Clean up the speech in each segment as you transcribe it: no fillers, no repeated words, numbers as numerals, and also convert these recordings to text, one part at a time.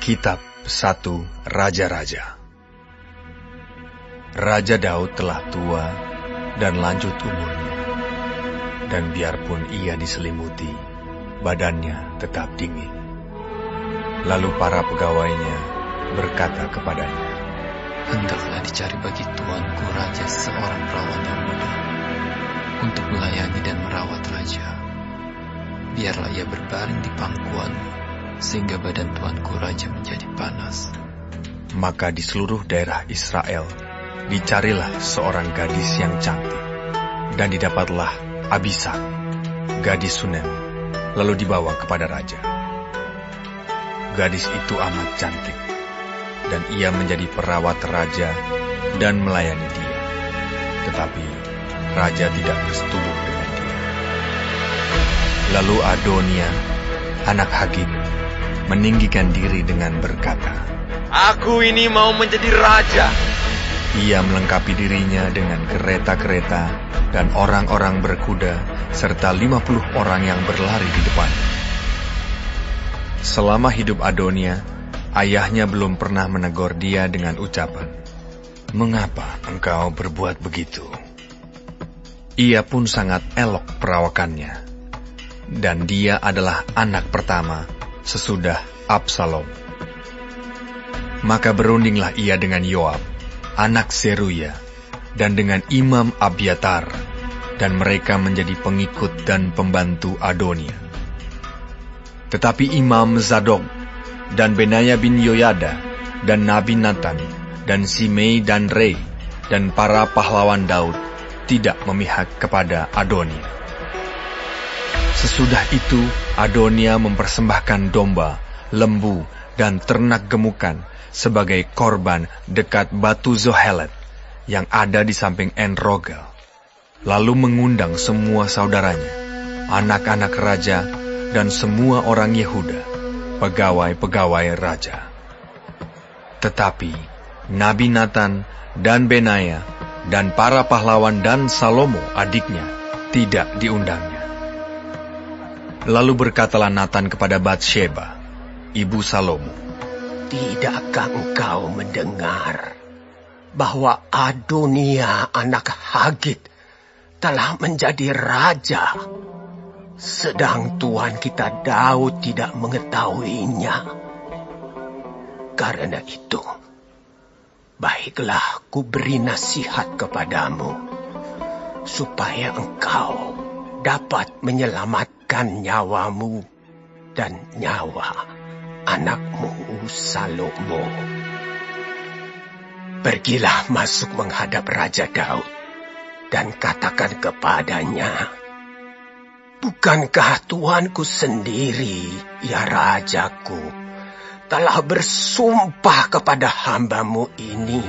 Kitab 1 Raja-Raja. Raja Daud telah tua dan lanjut umurnya, dan biarpun ia diselimuti, badannya tetap dingin. Lalu para pegawainya berkata kepadanya, "Hendaklah dicari bagi tuanku raja seorang perawan yang muda untuk melayani dan merawat raja. Biarlah ia berbaring di pangkuanmu, sehingga badan tuanku raja menjadi panas." Maka di seluruh daerah Israel dicarilah seorang gadis yang cantik, dan didapatlah Abisag, gadis Sunem, lalu dibawa kepada raja. Gadis itu amat cantik, dan ia menjadi perawat raja dan melayani dia. Tetapi raja tidak bersetubuh dengan dia. Lalu Adonia, anak Hagit, meninggikan diri dengan berkata, "Aku ini mau menjadi raja." Ia melengkapi dirinya dengan kereta-kereta dan orang-orang berkuda, serta 50 orang yang berlari di depannya. Selama hidup Adonia, ayahnya belum pernah menegur dia dengan ucapan, "Mengapa engkau berbuat begitu?" Ia pun sangat elok perawakannya, dan dia adalah anak pertama sesudah Absalom. Maka berundinglah ia dengan Yoab, anak Seruya, dan dengan Imam Abiatar, dan mereka menjadi pengikut dan pembantu Adonia. Tetapi Imam Zadok, dan Benaya bin Yoyada, dan Nabi Nathan, dan Simei dan Rei, dan para pahlawan Daud tidak memihak kepada Adonia. Sesudah itu, Adonia mempersembahkan domba, lembu, dan ternak gemukan sebagai korban dekat batu Zohelet yang ada di samping En-Rogel. Lalu mengundang semua saudaranya, anak-anak raja, dan semua orang Yehuda, pegawai-pegawai raja. Tetapi Nabi Nathan dan Benaya dan para pahlawan dan Salomo adiknya tidak diundangnya. Lalu berkatalah Nathan kepada Batsheba, ibu Salomo, "Tidakkah engkau mendengar bahwa Adonia anak Hagit telah menjadi raja, sedang tuan kita Daud tidak mengetahuinya? Karena itu, baiklah ku beri nasihat kepadamu, supaya engkau dapat menyelamatkan nyawamu dan nyawa anakmu Salomo. Pergilah masuk menghadap Raja Daud dan katakan kepadanya, bukankah tuanku sendiri, ya rajaku, telah bersumpah kepada hambamu ini,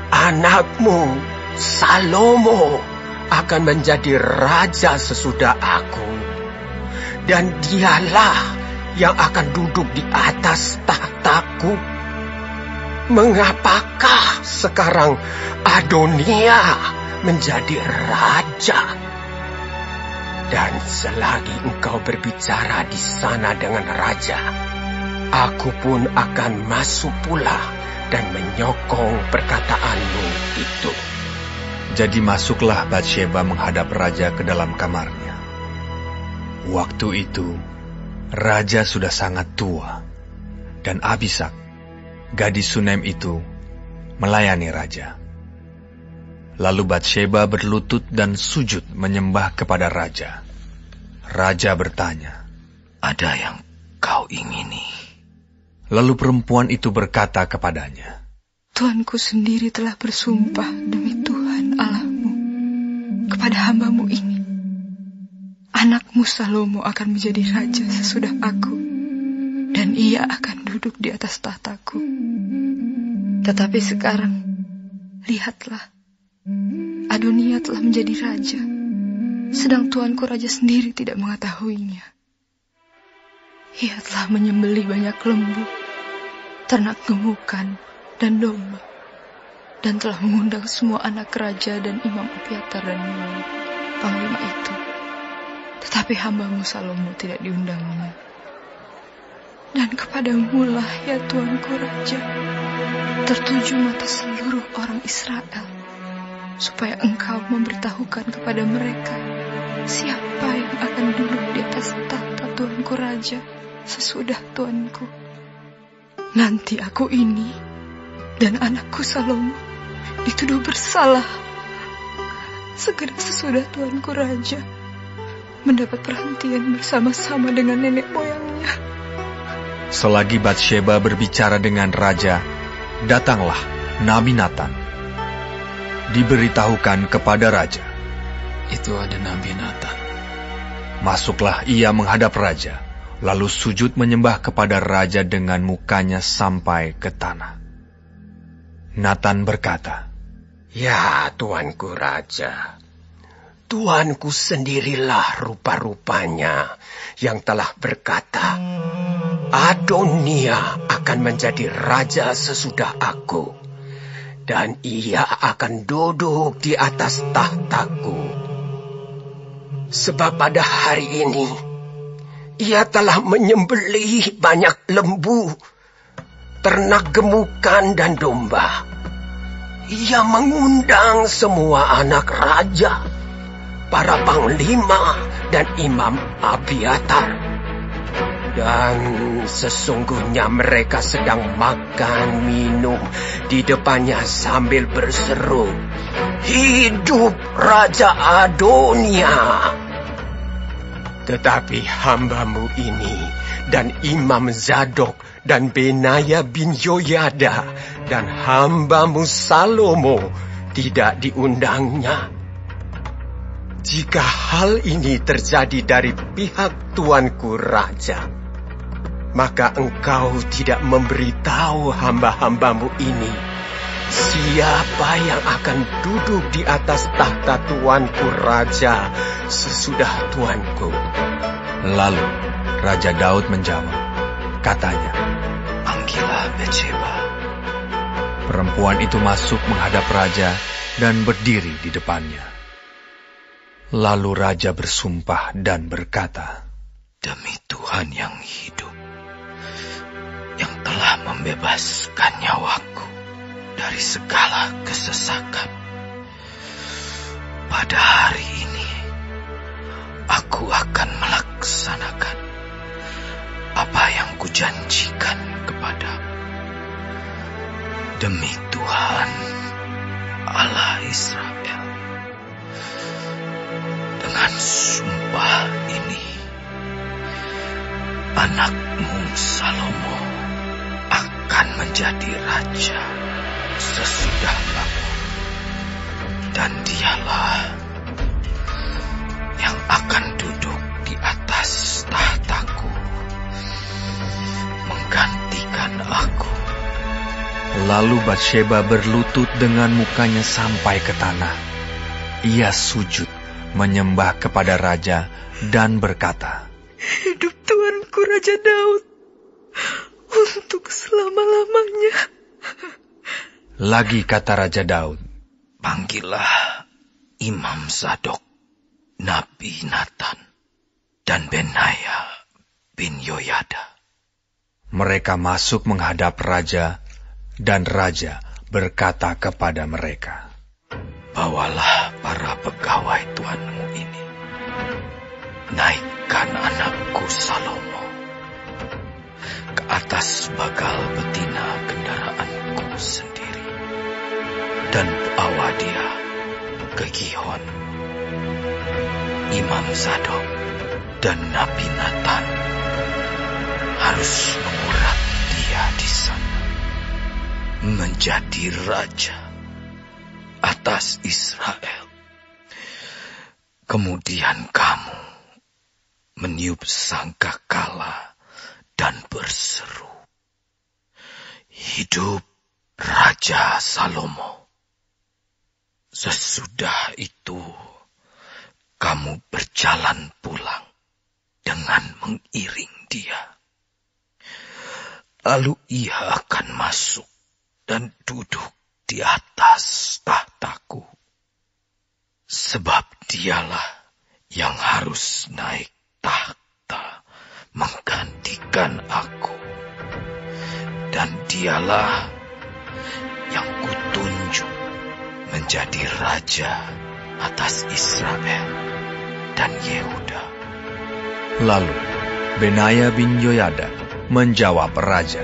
anakmu Salomo akan menjadi raja sesudah aku, dan dialah yang akan duduk di atas tahtaku. Mengapakah sekarang Adonia menjadi raja? Dan selagi engkau berbicara di sana dengan raja, aku pun akan masuk pula dan menyokong perkataanmu itu." Jadi masuklah Batsheba menghadap raja ke dalam kamarnya. Waktu itu, raja sudah sangat tua, dan Abisag, gadis Sunem itu, melayani raja. Lalu Batsheba berlutut dan sujud menyembah kepada raja. Raja bertanya, "Ada yang kau ingini?" Lalu perempuan itu berkata kepadanya, "Tuanku sendiri telah bersumpah demi Tuhan Allahmu kepada hamba-Mu ini. Anakmu Salomo akan menjadi raja sesudah aku, dan ia akan duduk di atas tahtaku. Tetapi sekarang, lihatlah, Adonia telah menjadi raja, sedang tuanku raja sendiri tidak mengetahuinya. Ia telah menyembelih banyak lembu, ternak gemukan, dan domba, dan telah mengundang semua anak raja dan Imam Abiatar dan Yoab, panglima itu. Tetapi hamba-Mu Salomo tidak diundangnya. Dan kepadamu lah, ya Tuanku Raja, tertuju mata seluruh orang Israel, supaya Engkau memberitahukan kepada mereka siapa yang akan duduk di atas tahta Tuanku Raja sesudah Tuanku. Nanti aku ini dan anakku Salomo dituduh bersalah. Segera sesudah Tuanku Raja mendapat perhentian bersama-sama dengan nenek moyangnya. Selagi Batsheba berbicara dengan raja, datanglah Nabi Natan. Diberitahukan kepada raja, Itu ada Nabi Natan. masuklah ia menghadap raja, lalu sujud menyembah kepada raja dengan mukanya sampai ke tanah. Natan berkata, Ya Tuanku Raja, Tuanku sendirilah rupa-rupanya yang telah berkata, Adonia akan menjadi raja sesudah aku, dan ia akan duduk di atas tahtaku. Sebab pada hari ini, ia telah menyembelih banyak lembu, ternak gemukan dan domba. Ia mengundang semua anak raja, para panglima dan Imam Abiatar. Dan sesungguhnya mereka sedang makan minum di depannya sambil berseru, Hidup Raja Adonia! Tetapi hamba-Mu ini dan Imam Zadok dan Benaya bin Yoyada dan hamba-Mu Salomo tidak diundangnya. Jika hal ini terjadi dari pihak Tuanku Raja, maka Engkau tidak memberitahu hamba-hamba-Mu ini siapa yang akan duduk di atas tahta Tuanku Raja sesudah Tuanku. Lalu Raja Daud menjawab, katanya, Panggillah Batsheba. perempuan itu masuk menghadap raja dan berdiri di depannya. Lalu raja bersumpah dan berkata, Demi Tuhan yang hidup, yang telah membebaskan nyawaku dari segala kesesakan, pada hari ini aku akan melaksanakan apa yang kujanjikan kepadamu. Demi Tuhan Allah Israel, dengan sumpah ini, anakmu Salomo akan menjadi raja sesudah aku, dan dialah yang akan duduk di atas tahtaku, menggantikan aku. Lalu Batsheba berlutut dengan mukanya sampai ke tanah. Ia sujud menyembah kepada raja dan berkata, Hidup Tuanku Raja Daud untuk selama-lamanya. Lagi kata Raja Daud, Panggillah Imam Zadok, Nabi Natan, dan Benaya bin Yoyada. mereka masuk menghadap raja, dan raja berkata kepada mereka, Bawalah para pegawai tuanmu ini, naikkan anakku Salomo ke atas bagal betina kendaraanku sendiri, dan bawa dia ke Gihon. Imam Zadok dan Nabi Natan harus mengurat dia di sana menjadi raja atas Israel, Kemudian kamu meniup sangkakala dan berseru, "Hidup Raja Salomo." Sesudah itu, kamu berjalan pulang dengan mengiring dia. Lalu ia akan masuk dan duduk di atas tahtaku. Sebab dialah yang harus naik tahta menggantikan aku. Dan dialah yang kutunjuk menjadi raja atas Israel dan Yehuda. Lalu Benaya bin Yoyada menjawab raja,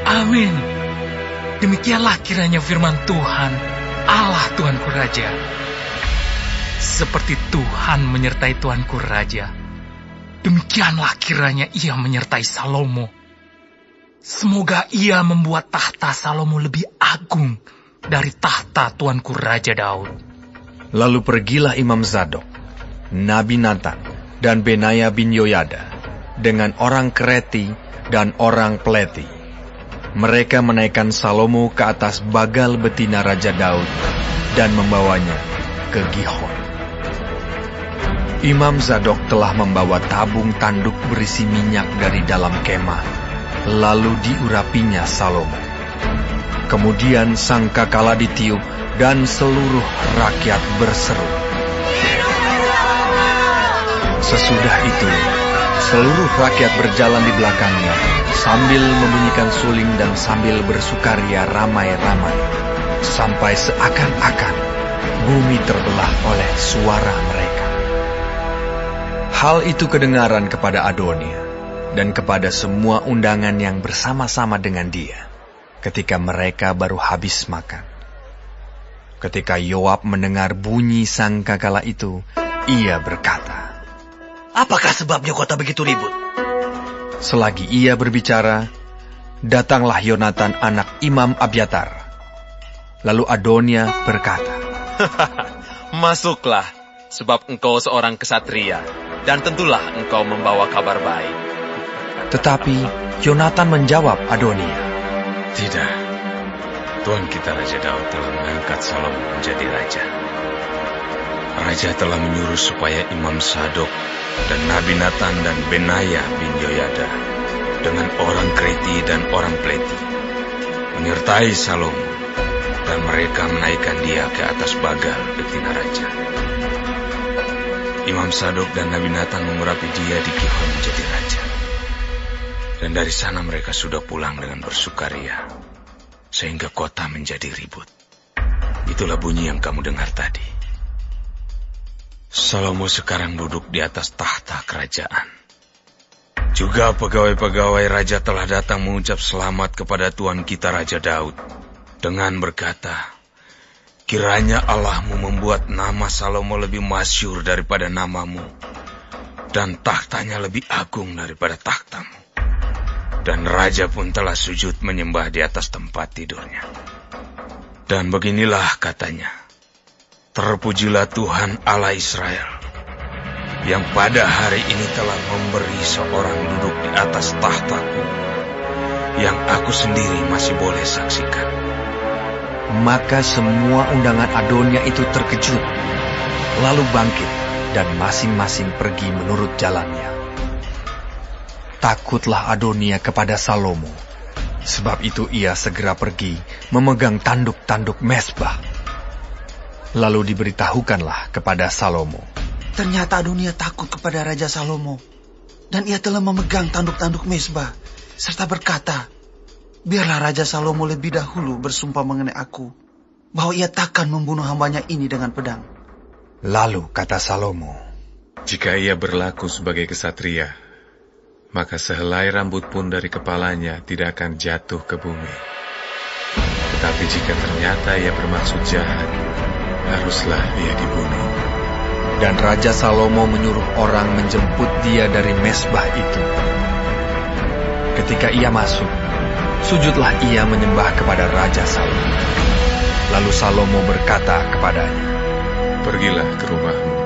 Amin. Demikianlah kiranya firman Tuhan, Allah Tuanku Raja. Seperti Tuhan menyertai Tuanku Raja, demikianlah kiranya ia menyertai Salomo. Semoga ia membuat tahta Salomo lebih agung dari tahta Tuanku Raja Daud. Lalu pergilah Imam Zadok, Nabi Natan, dan Benaya bin Yoyada dengan orang Kreti dan orang Pleti. Mereka menaikkan Salomo ke atas bagal betina Raja Daud dan membawanya ke Gihon. Imam Zadok telah membawa tabung tanduk berisi minyak dari dalam kemah, lalu diurapinya Salomo. Kemudian sangkakala ditiup dan seluruh rakyat berseru. Sesudah itu, seluruh rakyat berjalan di belakangnya, sambil membunyikan suling dan sambil bersukaria ramai-ramai, sampai seakan-akan bumi terbelah oleh suara mereka. Hal itu kedengaran kepada Adonia dan kepada semua undangan yang bersama-sama dengan dia, ketika mereka baru habis makan. Ketika Yoab mendengar bunyi sangkakala itu, ia berkata, "Apakah sebabnya kota begitu ribut?" Selagi ia berbicara, datanglah Yonatan anak Imam Abiatar. Lalu Adonia berkata, Masuklah, sebab engkau seorang kesatria, dan tentulah engkau membawa kabar baik. Tetapi Yonatan menjawab Adonia, "Tidak, Tuan kita Raja Daud telah mengangkat Salomo menjadi raja. Raja telah menyuruh supaya Imam Sadok dan Nabi Natan dan Benaya bin Yoyada dengan orang Kreti dan orang Pleti menyertai Salomo, dan mereka menaikkan dia ke atas bagal betina raja. Imam Sadok dan Nabi Natan mengurapi dia di Gihon menjadi raja. Dan dari sana mereka sudah pulang dengan bersukaria, sehingga kota menjadi ribut. Itulah bunyi yang kamu dengar tadi. Salomo sekarang duduk di atas tahta kerajaan. Juga pegawai-pegawai raja telah datang mengucap selamat kepada Tuan kita Raja Daud, dengan berkata, kiranya Allahmu membuat nama Salomo lebih masyhur daripada namamu, dan tahtanya lebih agung daripada tahtamu. Dan raja pun telah sujud menyembah di atas tempat tidurnya. Dan beginilah katanya, terpujilah Tuhan Allah Israel, yang pada hari ini telah memberi seorang duduk di atas tahtaku, yang aku sendiri masih boleh saksikan. Maka semua undangan Adonia itu terkejut, lalu bangkit dan masing-masing pergi menurut jalannya. Takutlah Adonia kepada Salomo, sebab itu ia segera pergi memegang tanduk-tanduk mezbah. Lalu diberitahukanlah kepada Salomo, ternyata Adonia takut kepada Raja Salomo, dan ia telah memegang tanduk-tanduk mezbah, serta berkata, biarlah Raja Salomo lebih dahulu bersumpah mengenai aku, bahwa ia takkan membunuh hambanya ini dengan pedang. Lalu kata Salomo, jika ia berlaku sebagai kesatria, maka sehelai rambut pun dari kepalanya tidak akan jatuh ke bumi. Tetapi jika ternyata ia bermaksud jahat, haruslah ia dibunuh. Dan Raja Salomo menyuruh orang menjemput dia dari mezbah itu. Ketika ia masuk, sujudlah ia menyembah kepada Raja Salomo. Lalu Salomo berkata kepadanya, pergilah ke rumahmu.